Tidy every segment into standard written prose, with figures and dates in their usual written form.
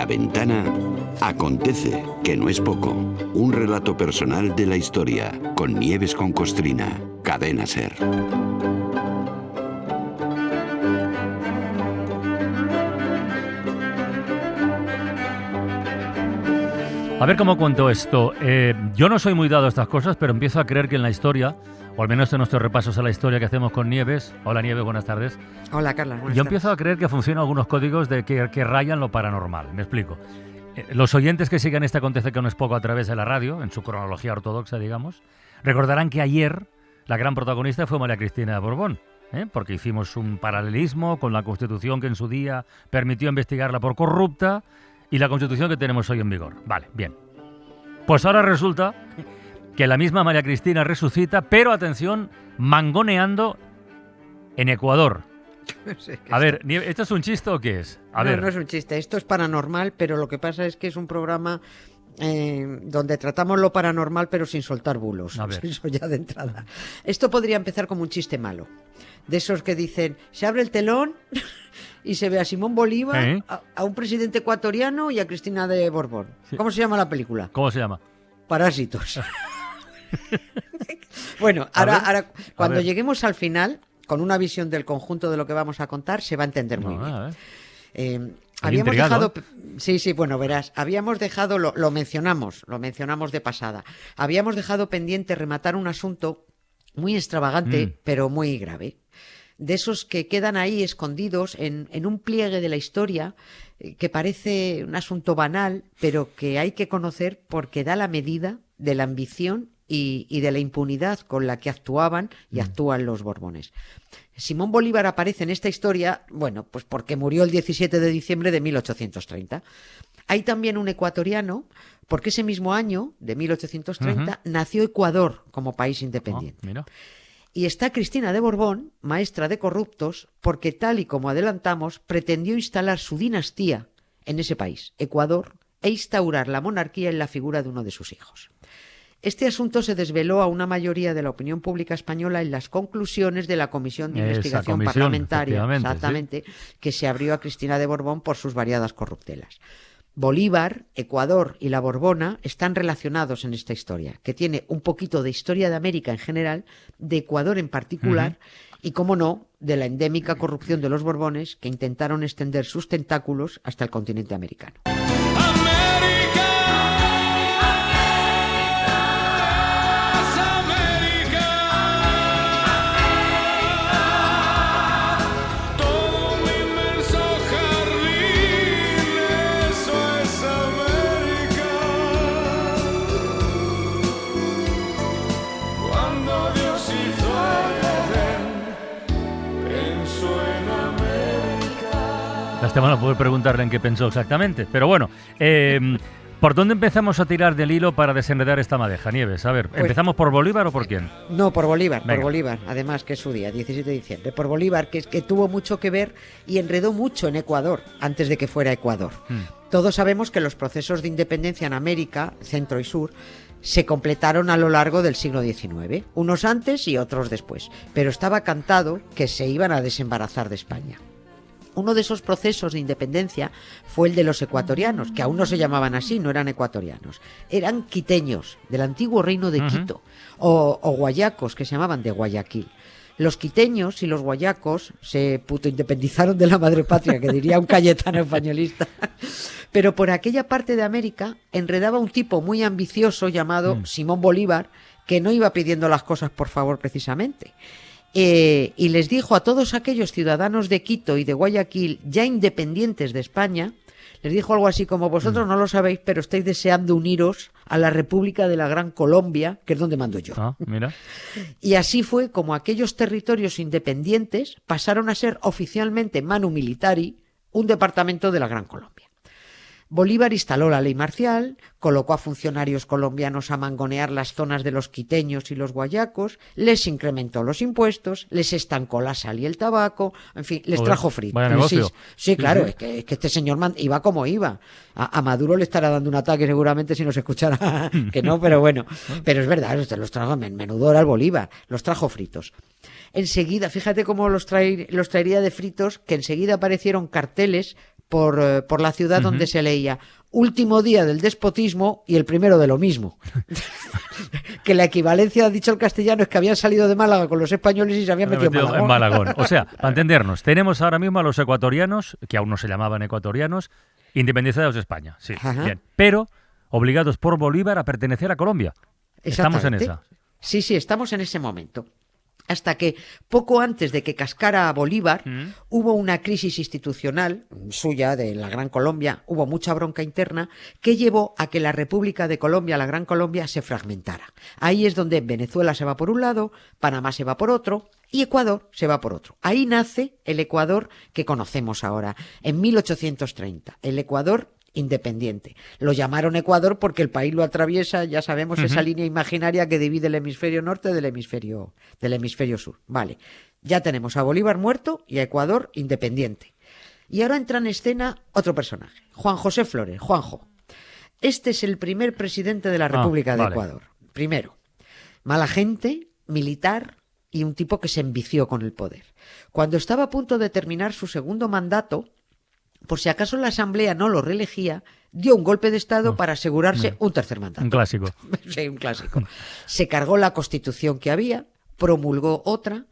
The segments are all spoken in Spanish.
La Ventana acontece, que no es poco. Un relato personal de la historia, con Nieves con Costrina, Cadena SER. A ver cómo cuento esto. Yo no soy muy dado a estas cosas, pero empiezo a creer que en la historia, o al menos en nuestros repasos a la historia que hacemos con Nieves. Hola Nieves, buenas tardes. Hola Carla, buenas tardes. Yo empiezo a creer que funcionan algunos códigos de que rayan lo paranormal. Me explico. Los oyentes que sigan este Acontece que no es poco a través de la radio, en su cronología ortodoxa, digamos, recordarán que ayer la gran protagonista fue María Cristina de Borbón, porque hicimos un paralelismo con la Constitución que en su día permitió investigarla por corrupta y la Constitución que tenemos hoy en vigor. Vale, bien. Pues ahora resulta que la misma María Cristina resucita, pero atención, mangoneando en Ecuador. A ver, ¿esto es un chiste o qué es? No es un chiste, esto es paranormal, pero lo que pasa es que es un programa donde tratamos lo paranormal pero sin soltar bulos. A ver. Eso ya de entrada. Esto podría empezar como un chiste malo, de esos que dicen, se abre el telón y se ve a Simón Bolívar, a un presidente ecuatoriano y a Cristina de Borbón. Sí. ¿Cómo se llama la película? ¿Cómo se llama? Parásitos. Bueno, ahora cuando lleguemos al final, con una visión del conjunto de lo que vamos a contar, se va a entender muy bien. Habíamos dejado, bueno, verás, habíamos dejado, lo mencionamos de pasada, habíamos dejado pendiente rematar un asunto muy extravagante, pero muy grave. De esos que quedan ahí escondidos en un pliegue de la historia que parece un asunto banal, pero que hay que conocer porque da la medida de la ambición y de la impunidad con la que actuaban y actúan los Borbones. Simón Bolívar aparece en esta historia, bueno, pues porque murió el 17 de diciembre de 1830. Hay también un ecuatoriano, porque ese mismo año, de 1830, nació Ecuador como país independiente. Mira. Y está Cristina de Borbón, maestra de corruptos, porque tal y como adelantamos, pretendió instalar su dinastía en ese país, Ecuador, e instaurar la monarquía en la figura de uno de sus hijos. Este asunto se desveló a una mayoría de la opinión pública española en las conclusiones de la Comisión de Investigación Parlamentaria, exactamente, que se abrió a Cristina de Borbón por sus variadas corruptelas. Bolívar, Ecuador y la Borbona están relacionados en esta historia, que tiene un poquito de historia de América en general, de Ecuador en particular, y, cómo no, de la endémica corrupción de los Borbones, que intentaron extender sus tentáculos hasta el continente americano. Esteban no puede preguntarle en qué pensó exactamente, pero bueno, ¿por dónde empezamos a tirar del hilo para desenredar esta madeja, Nieves? A ver, pues, ¿empezamos por Bolívar o por quién? No, por Bolívar, venga. Por Bolívar, además que es su día, 17 de diciembre, por Bolívar, que tuvo mucho que ver y enredó mucho en Ecuador, antes de que fuera Ecuador. Todos sabemos que los procesos de independencia en América, centro y sur, se completaron a lo largo del siglo XIX, unos antes y otros después, pero estaba cantado que se iban a desembarazar de España. Uno de esos procesos de independencia fue el de los ecuatorianos, que aún no se llamaban así, no eran ecuatorianos. Eran quiteños, del antiguo reino de Quito, o guayacos, que se llamaban de Guayaquil. Los quiteños y los guayacos se putoindependizaron de la madre patria, que diría un Cayetano españolista. Pero por aquella parte de América enredaba un tipo muy ambicioso llamado Simón Bolívar, que no iba pidiendo las cosas por favor precisamente. Y les dijo a todos aquellos ciudadanos de Quito y de Guayaquil, ya independientes de España, les dijo algo así como: vosotros no lo sabéis, pero estáis deseando uniros a la República de la Gran Colombia, que es donde mando yo. Mira. Y así fue como aquellos territorios independientes pasaron a ser oficialmente manu militari, un departamento de la Gran Colombia. Bolívar instaló la ley marcial, colocó a funcionarios colombianos a mangonear las zonas de los quiteños y los guayacos, les incrementó los impuestos, les estancó la sal y el tabaco, en fin, les trajo frito. Vaya negocio. Sí, claro, es que este señor iba como iba. A Maduro le estará dando un ataque seguramente si nos escuchara que no, pero bueno. Pero es verdad, los trajo, menudo era el Bolívar, los trajo fritos. Enseguida, fíjate cómo los traería de fritos, que enseguida aparecieron carteles por la ciudad donde se leía último día del despotismo y el primero de lo mismo. Que la equivalencia, dicho el castellano, es que habían salido de Málaga con los españoles y se habían metido en Malagón. O sea, para entendernos, tenemos ahora mismo a los ecuatorianos, que aún no se llamaban ecuatorianos, independizados de España, sí, bien, pero obligados por Bolívar a pertenecer a Colombia. Estamos en esa. Sí, estamos en ese momento. Hasta que poco antes de que cascara a Bolívar hubo una crisis institucional suya de la Gran Colombia, hubo mucha bronca interna que llevó a que la República de Colombia, la Gran Colombia, se fragmentara. Ahí es donde Venezuela se va por un lado, Panamá se va por otro y Ecuador se va por otro. Ahí nace el Ecuador que conocemos ahora, en 1830, el Ecuador independiente. Lo llamaron Ecuador porque el país lo atraviesa, ya sabemos, esa línea imaginaria que divide el hemisferio norte del hemisferio sur. Vale, ya tenemos a Bolívar muerto y a Ecuador independiente. Y ahora entra en escena otro personaje, Juan José Flores, Juanjo. Este es el primer presidente de la República de Ecuador. Primero, mala gente, militar y un tipo que se envició con el poder. Cuando estaba a punto de terminar su segundo mandato, por si acaso la Asamblea no lo reelegía, dio un golpe de Estado para asegurarse un tercer mandato. Un clásico. Sí, un clásico. Se cargó la Constitución que había, promulgó otra,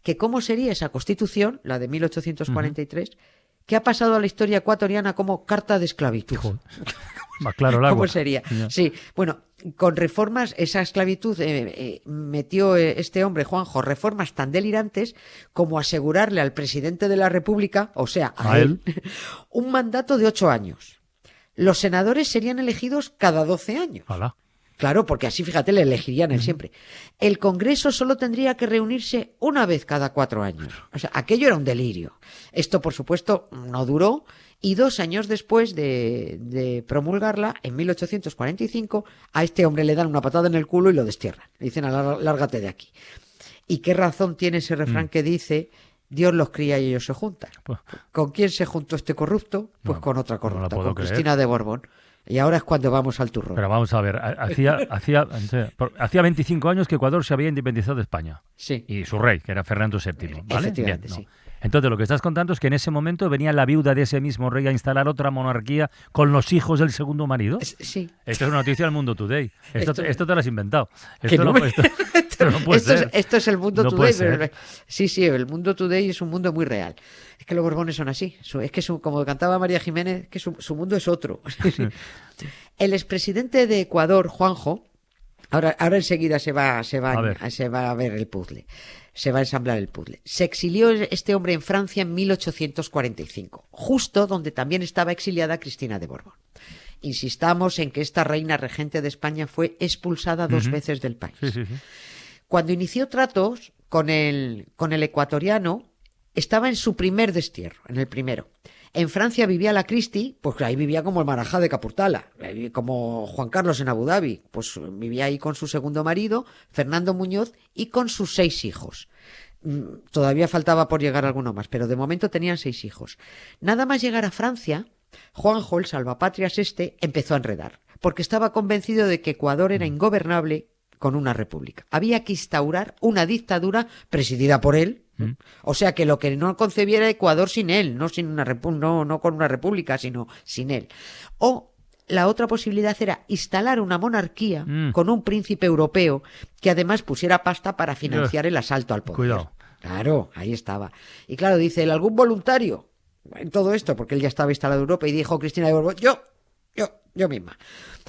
que ¿cómo sería esa Constitución, la de 1843, que ha pasado a la historia ecuatoriana como carta de esclavitud? Más claro el agua. ¿Cómo sería? Ya. Sí, bueno, con reformas, esa esclavitud metió este hombre, Juanjo, reformas tan delirantes como asegurarle al presidente de la República, o sea, a él, un mandato de 8 años. Los senadores serían elegidos cada 12 años. Hola. Claro, porque así, fíjate, le elegirían él siempre. El Congreso solo tendría que reunirse una vez cada 4 años. O sea, aquello era un delirio. Esto, por supuesto, no duró. Y 2 años después de promulgarla, en 1845, a este hombre le dan una patada en el culo y lo destierran. Le dicen, lárgate de aquí. ¿Y qué razón tiene ese refrán que dice, Dios los cría y ellos se juntan? ¿Con quién se juntó este corrupto? Pues con otra corrupta, con Cristina de Borbón. Y ahora es cuando vamos al turrón. Pero vamos a ver, hacía 25 años que Ecuador se había independizado de España. Sí. Y su rey, que era Fernando VII. ¿Vale? Efectivamente, bien, sí. Entonces, lo que estás contando es que en ese momento venía la viuda de ese mismo rey a instalar otra monarquía con los hijos del segundo marido. Sí. Esto es una noticia del Mundo Today. Esto te lo has inventado. Esto no puede ser. Esto es el Mundo Today. Pero, sí, el Mundo Today es un mundo muy real. Es que los Borbones son así. Es que, como cantaba María Jiménez, que su mundo es otro. El expresidente de Ecuador, Juanjo, ahora enseguida se va a ver el puzzle. Se va a ensamblar el puzzle. Se exilió este hombre en Francia en 1845, justo donde también estaba exiliada Cristina de Borbón. Insistamos en que esta reina regente de España fue expulsada 2 veces del país. Sí. Cuando inició tratos con el ecuatoriano, estaba en su primer destierro, en el primero. En Francia vivía la Cristi, pues ahí vivía como el Marajá de Capurtala, como Juan Carlos en Abu Dhabi, pues vivía ahí con su segundo marido, Fernando Muñoz, y con sus 6 hijos. Todavía faltaba por llegar alguno más, pero de momento tenían 6 hijos. Nada más llegar a Francia, Juanjo, el salvapatrias empezó a enredar, porque estaba convencido de que Ecuador era ingobernable con una república. Había que instaurar una dictadura presidida por él. O sea que lo que no concebiera Ecuador sin él, no con una república, sino sin él. O la otra posibilidad era instalar una monarquía con un príncipe europeo que además pusiera pasta para financiar el asalto al poder. Cuidado. Claro, ahí estaba. Y claro, dice él, ¿algún voluntario en todo esto? Porque él ya estaba instalado en Europa y dijo Cristina de Borbón, yo misma.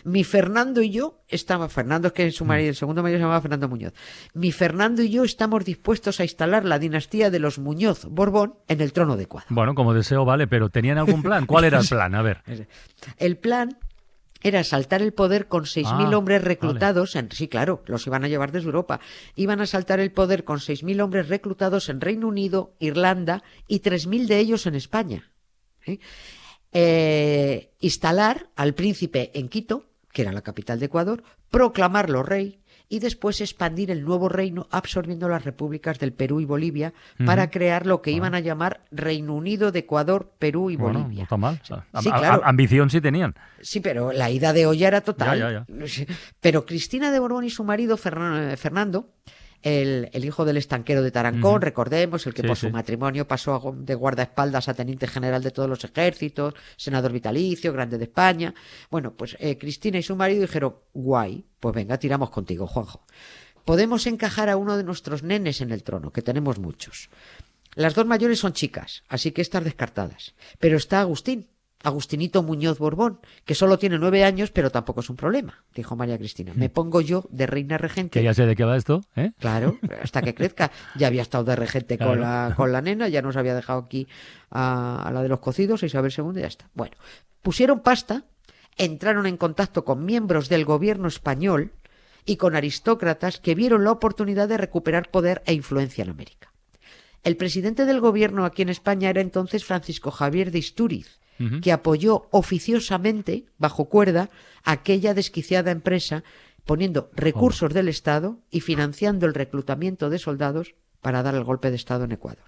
Mi Fernando y yo Fernando es que su marido, el segundo marido se llamaba Fernando Muñoz. Mi Fernando y yo estamos dispuestos a instalar la dinastía de los Muñoz Borbón en el trono de Ecuador. Bueno, como deseo vale, pero ¿tenían algún plan? ¿Cuál era el plan? A ver. El plan era asaltar el poder con 6.000 hombres reclutados. Sí, claro, los iban a llevar desde Europa. Iban a asaltar el poder con 6.000 hombres reclutados en Reino Unido, Irlanda y 3.000 de ellos en España. Instalar al príncipe en Quito, que era la capital de Ecuador, proclamarlo rey y después expandir el nuevo reino absorbiendo las repúblicas del Perú y Bolivia para crear lo que iban a llamar Reino Unido de Ecuador, Perú y Bolivia. No está mal. Sí, claro. Ambición sí tenían. Sí, pero la ida de olla era total. Ya. Pero Cristina de Borbón y su marido Fernando el hijo del estanquero de Tarancón, recordemos, el que por su sí. matrimonio pasó de guardaespaldas a teniente general de todos los ejércitos, senador vitalicio, grande de España. Bueno, pues Cristina y su marido dijeron, guay, pues venga, tiramos contigo, Juanjo. Podemos encajar a uno de nuestros nenes en el trono, que tenemos muchos. Las dos mayores son chicas, así que estas descartadas. Pero está Agustinito Muñoz Borbón, que solo tiene 9 años, pero tampoco es un problema, dijo María Cristina. Me pongo yo de reina regente. Que ya sé de qué va esto, ¿eh? Claro, hasta que crezca. Ya había estado de regente con la nena, ya nos había dejado aquí a la de los cocidos, Isabel II, y ya está. Bueno, pusieron pasta, entraron en contacto con miembros del gobierno español y con aristócratas que vieron la oportunidad de recuperar poder e influencia en América. El presidente del gobierno aquí en España era entonces Francisco Javier de Istúriz, que apoyó oficiosamente, bajo cuerda, aquella desquiciada empresa, poniendo recursos del Estado y financiando el reclutamiento de soldados para dar el golpe de Estado en Ecuador.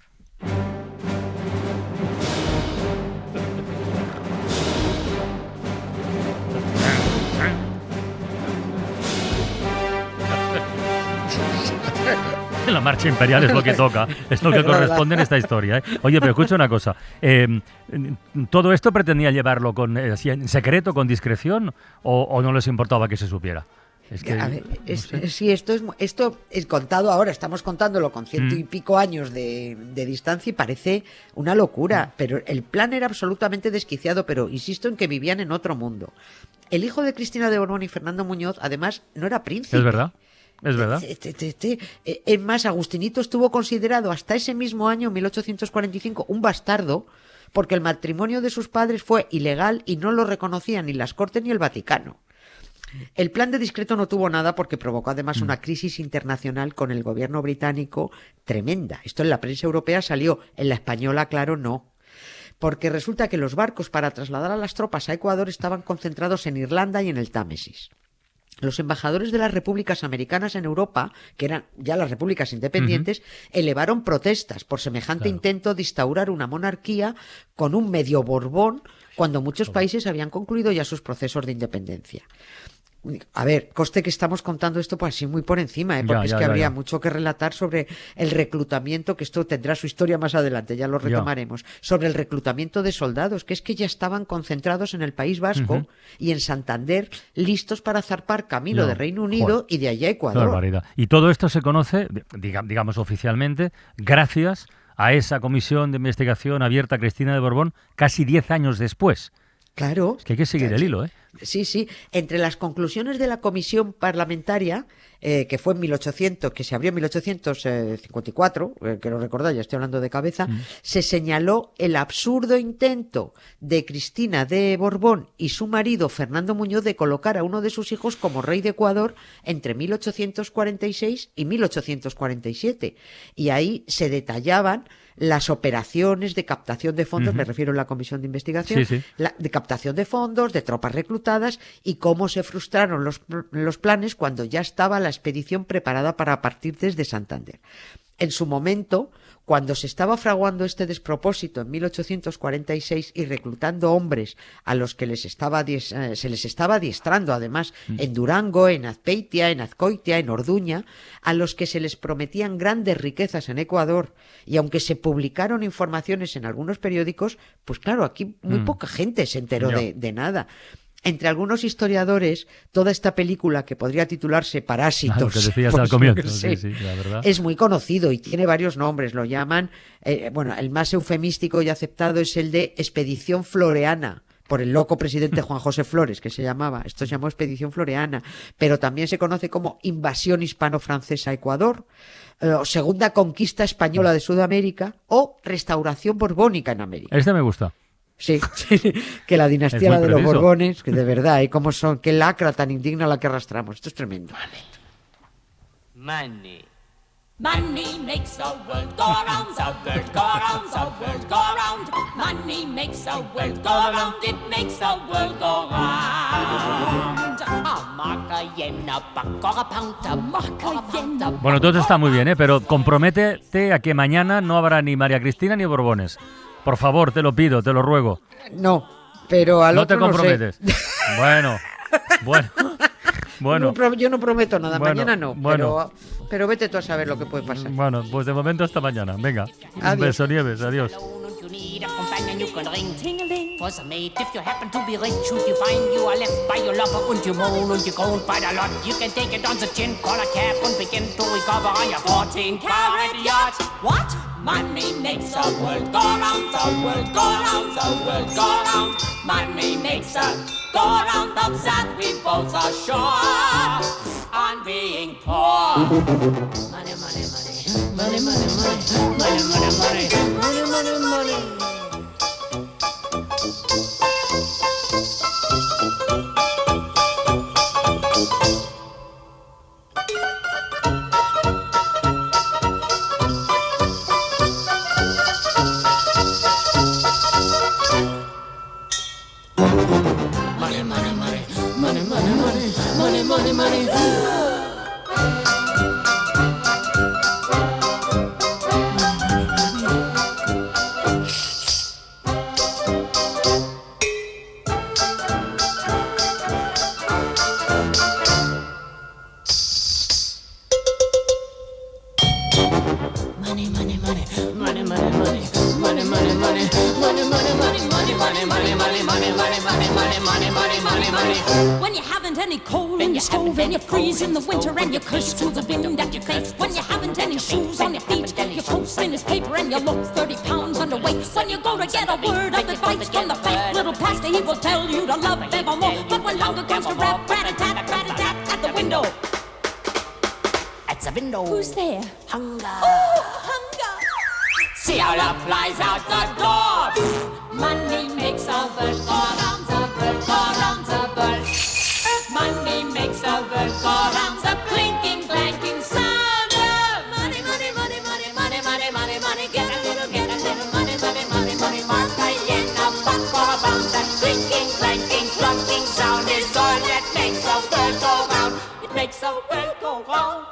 La marcha imperial es lo que toca, es lo que corresponde en esta historia, ¿eh? Oye, pero escucha una cosa. ¿Todo esto pretendía llevarlo en secreto, con discreción, o no les importaba que se supiera? Es que, a ver, no sé. sí, esto es contado ahora, estamos contándolo con 100 y pico años de distancia y parece una locura, pero el plan era absolutamente desquiciado, pero insisto en que vivían en otro mundo. El hijo de Cristina de Borbón y Fernando Muñoz, además, no era príncipe. Es verdad. Es verdad. Es más, Agustinito estuvo considerado hasta ese mismo año, 1845, un bastardo, porque el matrimonio de sus padres fue ilegal y no lo reconocían ni las Cortes ni el Vaticano. El plan de discreto no tuvo nada porque provocó además una crisis internacional con el gobierno británico tremenda. Esto en la prensa europea salió, en la española, claro, no. Porque resulta que los barcos para trasladar a las tropas a Ecuador estaban concentrados en Irlanda y en el Támesis. Los embajadores de las repúblicas americanas en Europa, que eran ya las repúblicas independientes, elevaron protestas por semejante intento de instaurar una monarquía con un medio Borbón, cuando muchos países habían concluido ya sus procesos de independencia. A ver, coste que estamos contando esto pues así muy por encima, porque es que habría mucho que relatar sobre el reclutamiento, que esto tendrá su historia más adelante, ya lo retomaremos, sobre el reclutamiento de soldados, que es que ya estaban concentrados en el País Vasco y en Santander, listos para zarpar camino de Reino Unido y de allá a Ecuador. Barbaridad. Y todo esto se conoce, digamos oficialmente, gracias a esa comisión de investigación abierta a Cristina de Borbón casi 10 años después. Claro. Es que hay que seguir el hilo, ¿eh? Sí, sí. Entre las conclusiones de la comisión parlamentaria, que fue en 1800, que se abrió en 1854, que lo recordáis, ya estoy hablando de cabeza, se señaló el absurdo intento de Cristina de Borbón y su marido Fernando Muñoz de colocar a uno de sus hijos como rey de Ecuador entre 1846 y 1847. Y ahí se detallaban las operaciones de captación de fondos, me refiero a la comisión de investigación, de captación de fondos, de tropas reclutadas y cómo se frustraron los planes cuando ya estaba la expedición preparada para partir desde Santander. En su momento, cuando se estaba fraguando este despropósito en 1846 y reclutando hombres a los que se les estaba adiestrando además en Durango, en Azpeitia, en Azcoitia, en Orduña, a los que se les prometían grandes riquezas en Ecuador, y aunque se publicaron informaciones en algunos periódicos, pues claro, aquí muy poca gente se enteró de nada. Entre algunos historiadores, toda esta película, que podría titularse Parásitos, lo que decías al comienzo, la verdad, es muy conocido y tiene varios nombres. Lo llaman, el más eufemístico y aceptado es el de Expedición Floreana, por el loco presidente Juan José Flores, que se llamaba. Esto se llamó Expedición Floreana, pero también se conoce como Invasión Hispano-Francesa a Ecuador, Segunda Conquista Española de Sudamérica o Restauración Borbónica en América. Este me gusta. Sí, que la dinastía la de los Borbones, que de verdad, y cómo son, qué lacra tan indigna la que arrastramos. Esto es tremendo. Money. Money makes the world go round, the world go round, the world go round. Money makes the world go round, it makes the world go round. Bueno, todo está muy bien, pero comprométete a que mañana no habrá ni María Cristina ni Borbones. Por favor, te lo pido, te lo ruego. No, pero al no otro te comprometes. No sé. Bueno. Bueno, yo no prometo nada, bueno, mañana no, bueno. pero vete tú a saber lo que puede pasar. Bueno, pues de momento hasta mañana. Venga, un Adiós. beso, Nieves, adiós. You need a companion, you can ring ting-a-ling for some mate. If you happen to be rich, should you find you are left by your lover and you moan and you go by the lot, you can take it on the chin, call a cab and begin to recover on your 14-carat yacht. What? Money makes the world go round, the world go round, the world go round. Money makes the go round, of that we both are sure on being poor. Money, money, money. Money, money, money, money, money, money, money, money, money. Money, money, money, money, money, money, money, money, money. When you haven't any coal in your stove and you freeze in the winter and you curse to the wind at your face. When you haven't any shoes on your feet, you post in his paper and you look 30 pounds underweight. When you go to get a word of advice from the fat little pastor, he will tell you to love evermore. But when hunger comes to rap, rat-a-tat at the window. At the window. Who's there? Hunger. Oh, hunger. See how love flies out the door. Money makes the world go round, the world go round, the world. Money makes the world go round, the clinking, clanking sound of money, money, money, money, money, money, money, money. Get a little money, money, money, money, mark a yen, a buck for a pound. That clinking, clanking, clunking sound is all that makes the world go round. It makes the world go round.